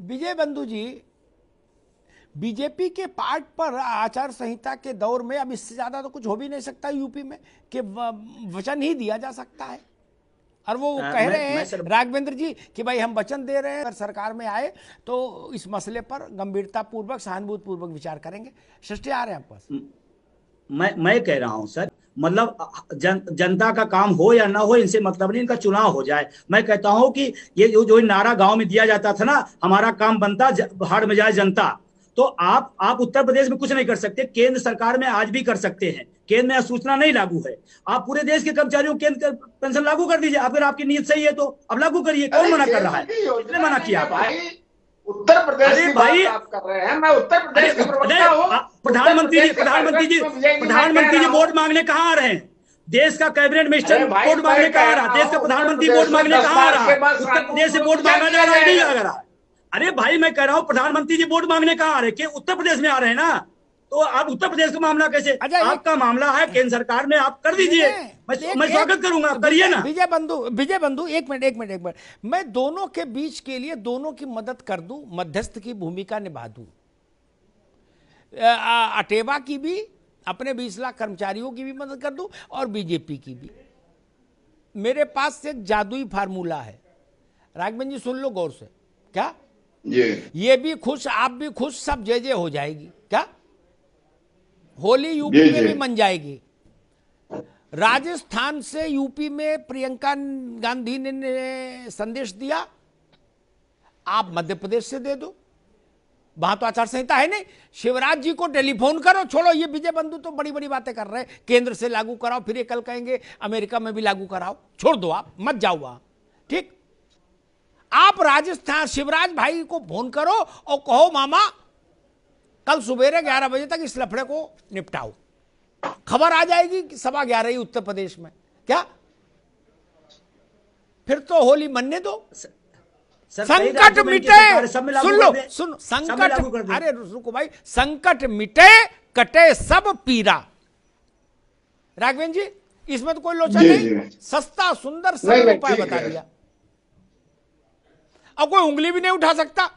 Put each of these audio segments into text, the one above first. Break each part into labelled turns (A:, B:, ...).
A: विजय बंधु जी, बीजेपी के पार्ट पर आचार संहिता के दौर में अब इससे ज्यादा तो कुछ हो भी नहीं सकता यूपी में कि वचन ही दिया जा सकता है। और वो कह रहे हैं राघवेंद्र जी कि भाई हम वचन दे रहे हैं, अगर सरकार में आए तो इस मसले पर गंभीरता पूर्वक सहानुभूति पूर्वक विचार करेंगे। सृष्टि आ रहे हैं पास।
B: मैं कह रहा हूं सर, मतलब जनता का काम हो या ना हो इनसे मतलब नहीं, इनका चुनाव हो जाए। मैं कहता हूं कि ये जो नारा गांव में दिया जाता था ना, हमारा काम बनता हाड़ में जाए जनता, तो आप उत्तर प्रदेश में कुछ नहीं कर सकते, केंद्र सरकार में आज भी कर सकते हैं। केंद्र में सूचना नहीं लागू है, आप पूरे देश के कर्मचारियों को केंद्र पेंशन लागू कर दीजिए। अगर आपकी नीयत सही है तो अब लागू करिए, कौन मना कर रहा है? किसने मना किया?
C: उत्तर प्रदेश की बात आप कर रहे हैं, मैं उत्तर प्रदेश का प्रवक्ता हूं।
B: प्रधानमंत्री जी वोट मांगने कहाँ आ रहे हैं? देश का कैबिनेट मिनिस्टर वोट मांगने कहाँ आ रहा? देश का प्रधानमंत्री वोट मांगने कहाँ आ रहा? उत्तर प्रदेश से वोट मांगा जा रहा है, नहीं लग रहा? अरे भाई मैं कह रहा हूँ प्रधानमंत्री जी वोट मांगने कहाँ आ रहे हैं? उत्तर प्रदेश में आ रहे हैं ना, तो आप उत्तर प्रदेश का मामला कैसे? आपका मामला है केंद्र सरकार में, आप कर दीजिए, मैं स्वागत करूंगा, करिए ना।
A: विजय बंधु एक मिनट, मैं दोनों के बीच के लिए दोनों की मदद कर दूं, मध्यस्थ की भूमिका निभा दूं, अटेवा की भी, अपने 20 लाख कर्मचारियों की भी मदद कर दूं और बीजेपी की भी। मेरे पास एक जादुई फार्मूला है, राघवेंद्र जी सुन लो गौर से। क्या ये भी खुश, आप भी खुश, सब जय जय हो जाएगी। क्या होली यूपी में भी मन जाएगी? राजस्थान से यूपी में प्रियंका गांधी ने संदेश दिया, आप मध्य प्रदेश से दे दो, वहां तो आचार संहिता है नहीं। शिवराज जी को टेलीफोन करो, छोड़ो ये विजय बंधु तो बड़ी बड़ी बातें कर रहे हैं, केंद्र से लागू कराओ, फिर ये कल कहेंगे अमेरिका में भी लागू कराओ, छोड़ दो, आप मत जाओ वहां। ठीक, आप राजस्थान शिवराज भाई को फोन करो और कहो मामा कल सुबेरे 11 बजे तक इस लफड़े को निपटाओ। खबर आ जाएगी कि 11:15 उत्तर प्रदेश में। क्या फिर तो होली मनने दो, संकट मिटे। सुन लो, सुन, संकट, अरे रुको भाई, संकट मिटे कटे सब पीरा। राघवेंद्र जी इसमें तो कोई लोचा नहीं, सस्ता सुंदर सरल उपाय बता दिया, अब कोई उंगली भी नहीं उठा सकता।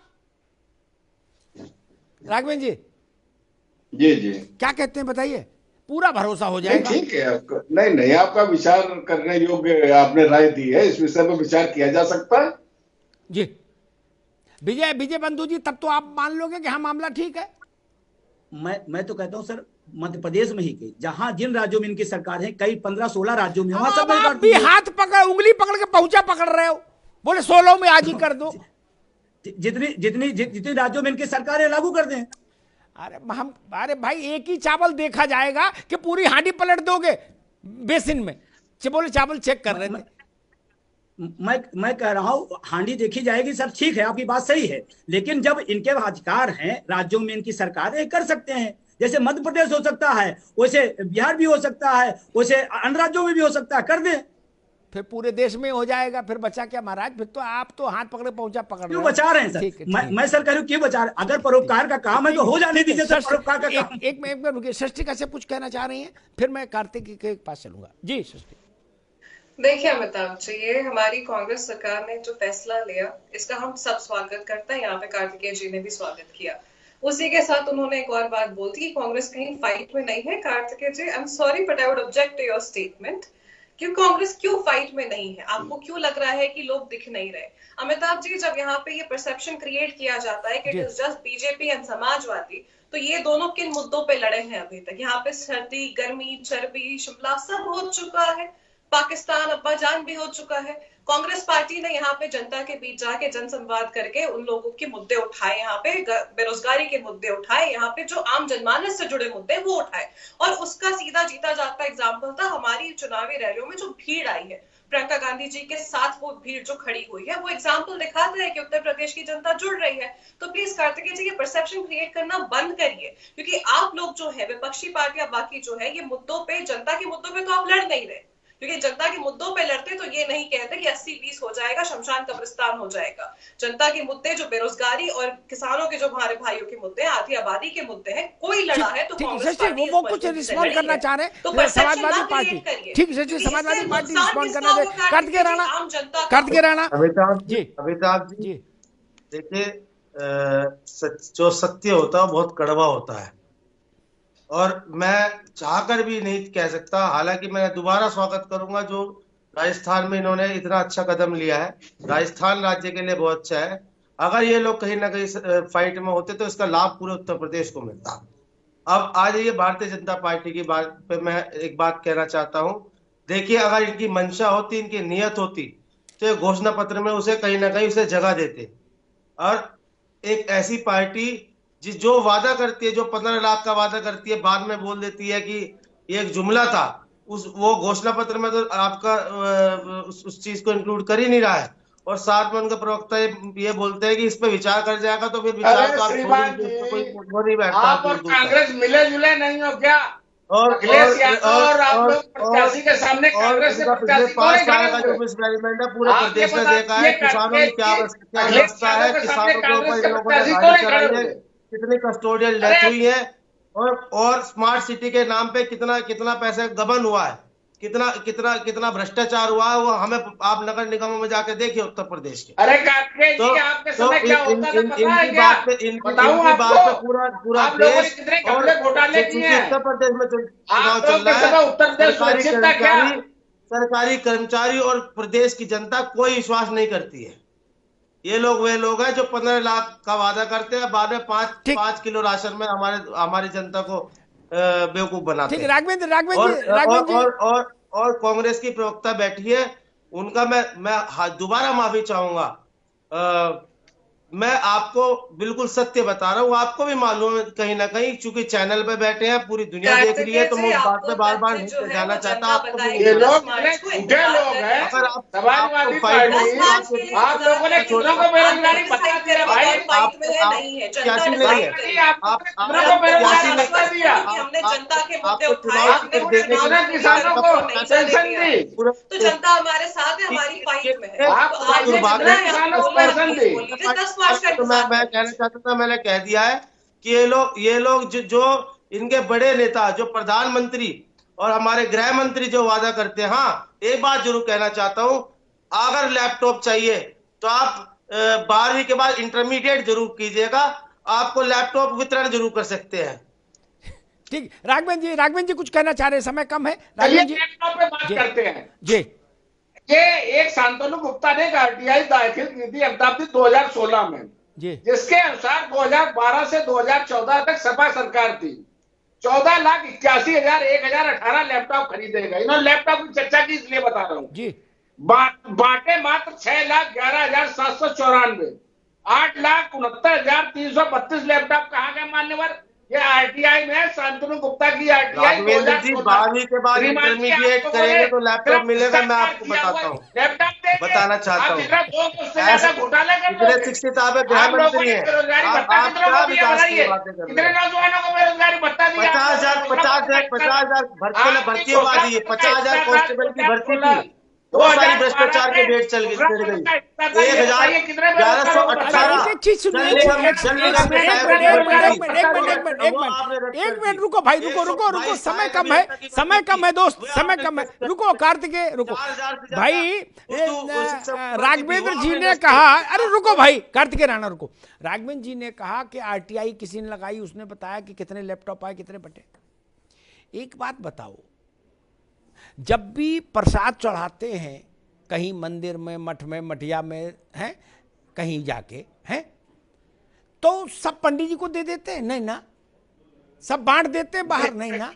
A: राघवेंद्र जी जी क्या कहते हैं बताइए? पूरा भरोसा हो जाएगा।
C: ठीक है, नहीं आपका विचार करने योग्य आपने राय दी है, इस विषय पर विचार किया जा सकता है
A: जी। विजय बंधु जी तब तो आप मान लोगे कि हाँ मामला ठीक है।
B: मैं तो कहता हूं सर, मध्य प्रदेश में ही जहां जिन राज्यों में इनकी सरकार है, कई 15-16 राज्यों में, वहां सब
A: आप भी हाथ पकड़, उंगली पकड़ के पहुंचा पकड़ रहे हो, बोले 16 में आज ही कर दो।
B: जितनी राज्यों में इनकी सरकार है लागू कर दें।
A: अरे भाई एक ही चावल देखा जाएगा कि पूरी हांडी पलट दोगे बेसिन में? बोले चावल चेक कर रहे थे।
B: मैं कह रहा हूं हांडी देखी जाएगी सर, ठीक है आपकी बात सही है, लेकिन जब इनके अधिकार हैं, राज्यों में इनकी सरकार है, कर सकते हैं। जैसे मध्य प्रदेश हो सकता है, वैसे बिहार भी हो सकता है, वैसे अन्य राज्यों में भी हो सकता है, कर दें,
A: फिर पूरे देश में हो जाएगा। फिर बचा क्या महाराज? फिर तो आप तो हाथ पकड़े पहुंचा पकड़
B: क्यों बचा रहे हैं सर? मैं सर कह रही हूं क्यों बचा रहे? अगर परोपकार का काम है तो हो जाने दीजिए सर, परोपकार का काम।
A: एक मिनट रुकिए, सृष्टि कैसे कुछ कहना चाह रही हैं, फिर मैं कार्तिक के पास चलूंगा। जी सृष्टि।
D: देखिए अमिताभ जी, ये हमारी कांग्रेस सरकार ने जो फैसला लिया, इसका हम सब स्वागत करते हैं। यहाँ पे कार्तिकेय जी ने भी स्वागत किया। उसी के साथ उन्होंने एक और बात बोल दी कि कांग्रेस कहीं फाइट में नहीं है। Kartikeya ji, I am sorry but I would object to your statement. क्यों कांग्रेस क्यों फाइट में नहीं है? आपको क्यों लग रहा है कि लोग दिख नहीं रहे? अमिताभ जी, जब यहाँ पे ये परसेप्शन क्रिएट किया जाता है कि it is just BJP and Samajwadi, तो ये दोनों किन मुद्दों पे लड़े हैं अभी तक? यहाँ पे सर्दी, गर्मी, चर्बी, शिमला सब हो चुका है, पाकिस्तान अब्बाजान भी हो चुका है। कांग्रेस पार्टी ने यहाँ पे जनता के बीच जाके जनसंवाद करके उन लोगों के मुद्दे उठाए, यहाँ पे बेरोजगारी के मुद्दे उठाए, यहाँ पे जो आम जनमानस से जुड़े मुद्दे वो उठाए, और उसका सीधा जीता जाता एग्जाम्पल था हमारी चुनावी रैलियों में जो भीड़ आई है प्रियंका गांधी जी के साथ। वो भीड़ जो खड़ी हुई है वो एग्जाम्पल दिखाता है कि उत्तर प्रदेश की जनता जुड़ रही है। तो प्लीज कार्तिकेय जी, ये परसेप्शन क्रिएट करना बंद करिए, क्योंकि आप लोग जो है, विपक्षी पार्टियां बाकी जो है, ये मुद्दों पे, जनता के मुद्दों पे तो आप लड़ नहीं रहे, क्योंकि जनता के मुद्दों पे लड़ते तो ये नहीं कहते कि 80-20 हो जाएगा, शमशान कब्रिस्तान हो जाएगा। जनता के मुद्दे जो बेरोजगारी और किसानों के जो हमारे भाइयों के मुद्दे हैं, आधी आबादी के मुद्दे हैं, कोई लड़ा है तो कांग्रेस पार्टी
A: वो कुछ रिस्पॉन्ड करना चाह रहे हैं, तो समाजवादी पार्टी, ठीक है, समाजवादी पार्टी रिस्पॉन्ड करना चाहिए। काट के राणा
C: अमिताभ जी देखिए,
E: जो सत्य होता है वो बहुत कड़वा होता है, और मैं चाहकर भी नहीं कह सकता। हालांकि मैं दोबारा स्वागत करूंगा जो राजस्थान में इन्होंने इतना अच्छा कदम लिया है, राजस्थान राज्य के लिए बहुत अच्छा है। अगर ये लोग कहीं ना कहीं फाइट में होते तो इसका लाभ पूरे उत्तर प्रदेश को मिलता। अब आ जाइए भारतीय जनता पार्टी की बात पे, मैं एक बात कहना चाहता हूं। देखिए, अगर इनकी मंशा होती, इनकी नियत होती, तो ये घोषणा पत्र में उसे कहीं ना कहीं उसे जगह देते। और एक ऐसी पार्टी जो वादा करती है, जो 15 लाख का वादा करती है, बाद में बोल देती है कि ये एक जुमला था, वो घोषणा पत्र में तो आपका उस चीज को इंक्लूड कर ही नहीं रहा है। और साथ में उनके प्रवक्ता ये बोलते हैं कि इस पे विचार कर जाएगा, तो फिर विचार तो कोई वो नहीं बैठता।
F: आप और कांग्रेस मिले जुले नहीं हो क्या?
E: और
F: अखिलेश यादव और आप लोग प्रत्याशी के सामने कांग्रेस से
E: पिछले 5 साल का जो मिसमैनेजमेंट है पूरे प्रदेश में देखा है। किसानों की क्या अवस्था है, किसानों के ऊपर इन लोगों ने गाड़ी चलाई है, कितनी कस्टोडियल डेथ हुई है, और स्मार्ट सिटी के नाम पे कितना पैसे गबन हुआ है, कितना भ्रष्टाचार हुआ है, वो हमें आप नगर निगमों में जाके देखिए उत्तर प्रदेश के।
F: अरे कांग्रेस जी, आपके समय क्या होता था पता है क्या?
E: इनकी बात पे पूरा देश
F: कितने कपड़े घोटाले किए हैं
E: उत्तर प्रदेश में चुनाव चल रहा है।
F: उत्तर प्रदेश सुरक्षित था क्या?
E: सरकारी कर्मचारी और प्रदेश की जनता कोई विश्वास नहीं करती है। ये लोग वे लोग हैं जो 15 लाख का वादा करते हैं, बाद में 5 किलो राशन में हमारी जनता को बेवकूफ बनाते हैं। राघवेंद्र जी और कांग्रेस की प्रवक्ता बैठी है, उनका मैं दोबारा माफी चाहूंगा। मैं आपको बिल्कुल सत्य बता रहा हूँ, आपको भी मालूम है कहीं ना कहीं, चूंकि चैनल पे बैठे हैं, पूरी दुनिया देख रही है, तो मैं उस बात पे बार नहीं जाना चाहता। आपको
F: ये लोग झूठे लोग हैं।
E: अगर
F: समाजवादी पार्टी आप लोगों ने कितनों को बेरोजगारी बता दिया भाई?
E: आप सियासी नहीं है, आप
F: बेरोजगारी बता दिया।
E: आपको चुनाव
F: किसानों को पेंशन दी,
D: तो जनता हमारे साथ है, हमारी फाइट में है।
F: आप किसानों को पेंशन दी।
E: तो मैं कहना चाहता था, मैंने कह दिया है कि ये लोग जो इनके बड़े नेता, जो प्रधानमंत्री और हमारे गृह मंत्री जो वादा करते हैं। हाँ, एक बात जरूर कहना चाहता हूं, अगर लैपटॉप चाहिए तो आप 12वीं के बाद इंटरमीडिएट जरूर कीजिएगा, आपको लैपटॉप वितरण जरूर कर सकते हैं।
A: ठीक, राघवेंद्र जी कुछ कहना चाह रहे हैं, समय कम है।
F: राघवेंद्र जी लैपटॉप पे बात करते हैं
A: जी।
F: ये एक शांतनु गुप्ता ने आरटीआई दाखिल की थी अहमदाबाद 2016 में, जिसके अनुसार 2012 से 2014 तक सपा सरकार थी। 14,81,000 1018 लैपटॉप खरीदे गए। इन्होंने लैपटॉप की चर्चा की इसलिए बता रहा हूँ जी। बांटे मात्र 6,11,794, 8,69,332 लैपटॉप कहाँ गए मान्यवर? ये आरटीआई में शांतनु गुप्ता की आरटीआई
E: 12वीं के बाद इंटरमीडिएट करेंगे तो लैपटॉप मिलेगा। मैं आपको बताता हूँ, बताना चाहता हूँ, इतने शिक्षित आप गृह मंत्री हैं, आप क्या विकास की बातें कर रहे हैं? 50,000 भर्ती हुआ दी, 50,000 कांस्टेबल की भर्ती की, बहुत सारी भ्रष्टाचार के डेट चल गई।
A: 1 मिनट रुको भाई, रुको, समय कम है दोस्त, समय कम है। रुको कार्तिकेय, रुको भाई। राघवेंद्र जी ने कहा, अरे रुको भाई कार्तिकेय राणा, रुको। राघवेंद्र जी ने कहा कि आरटीआई किसी ने लगाई, उसने बताया कि कितने लैपटॉप आए, कितने बटे। एक बात बताओ, जब भी प्रसाद चढ़ाते हैं कहीं मंदिर में, मठ में, मठिया में, हैं कहीं जाके, हैं तो सब पंडित जी को दे देते हैं? नहीं ना, सब बांट देते हैं बाहर? नहीं ना,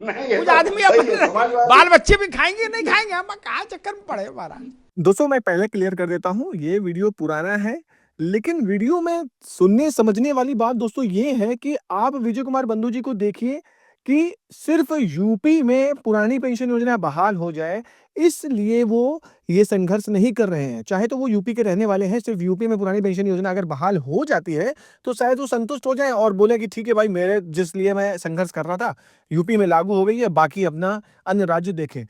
A: कुछ आदमी अपने बाल बच्चे भी खाएंगे, नहीं खाएंगे, हम कहाँ चक्कर में पड़े हमारा।
G: दोस्तों मैं पहले क्लियर कर देता हूँ, ये वीडियो पुराना है, लेकिन वीडियो में सुनने समझने वाली बात दोस्तों ये है कि आप विजय कुमार बंधु जी को देखिए कि सिर्फ यूपी में पुरानी पेंशन योजना बहाल हो जाए इसलिए वो ये संघर्ष नहीं कर रहे हैं। चाहे तो वो यूपी के रहने वाले हैं, सिर्फ यूपी में पुरानी पेंशन योजना अगर बहाल हो जाती है तो शायद वो संतुष्ट हो जाए और बोले कि ठीक है भाई, मेरे जिस लिए मैं संघर्ष कर रहा था यूपी में लागू हो गई है, बाकी अपना अन्य राज्य देखें।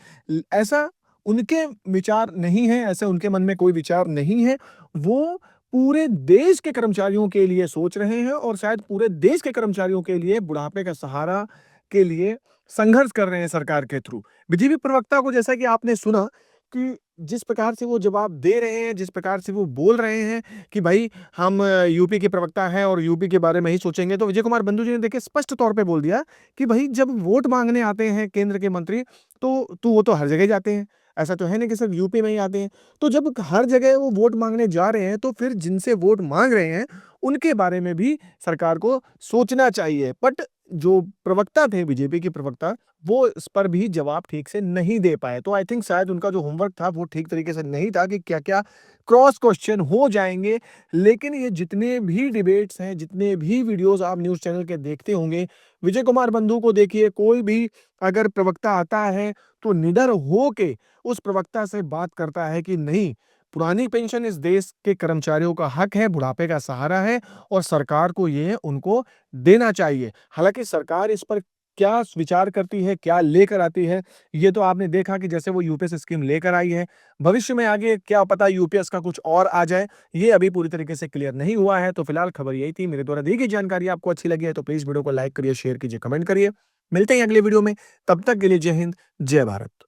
G: ऐसा उनके विचार नहीं है, ऐसे उनके मन में कोई विचार नहीं है। वो पूरे देश के कर्मचारियों के लिए सोच रहे हैं और शायद पूरे देश के कर्मचारियों के लिए बुढ़ापे का सहारा के लिए संघर्ष कर रहे हैं सरकार के थ्रू। बीजेपी प्रवक्ता को जैसा कि आपने सुना कि जिस प्रकार से वो जवाब दे रहे हैं, जिस प्रकार से वो बोल रहे हैं कि भाई हम यूपी के प्रवक्ता हैं और यूपी के बारे में ही सोचेंगे, तो विजय कुमार बंधु जी ने देखिए स्पष्ट तौर पे बोल दिया कि भाई जब वोट मांगने आते हैं केंद्र के मंत्री तो वो तो हर जगह जाते हैं, ऐसा तो है नहीं कि सिर्फ यूपी में ही आते हैं। तो जब हर जगह वो वोट मांगने जा रहे हैं तो फिर जिनसे वोट मांग रहे हैं उनके बारे में भी सरकार को सोचना चाहिए। बट जो प्रवक्ता थे बीजेपी के प्रवक्ता, वो इस पर भी जवाब ठीक से नहीं दे पाए। तो आई थिंक शायद उनका जो होमवर्क था वो ठीक तरीके से नहीं था कि क्या-क्या क्रॉस क्वेश्चन हो जाएँगे। लेकिन ये जितने भी डिबेट्स हैं, जितने भी वीडियोज़ आप न्यूज़ चैनल के देखते होंगे, विजय कुमार बंधु को देखिए, कोई भी अगर प्रवक्ता आता है तो निडर होके उस प्रवक्ता से बात करता है कि नहीं, पुरानी पेंशन इस देश के कर्मचारियों का हक है, बुढ़ापे का सहारा है और सरकार को ये उनको देना चाहिए। हालाँकि सरकार इस पर क्या विचार करती है, क्या लेकर आती है, ये तो आपने देखा कि जैसे वो यूपीएस स्कीम लेकर आई है। भविष्य में आगे क्या पता यूपीएस का कुछ और आ जाए, ये अभी पूरी तरीके से क्लियर नहीं हुआ है। तो फिलहाल खबर यही थी। मेरे द्वारा दी गई जानकारी आपको अच्छी लगी है तो प्लीज़ वीडियो को लाइक करिए, शेयर कीजिए, कमेंट करिए। मिलते हैं अगले वीडियो में, तब तक के लिए जय हिंद, जय भारत।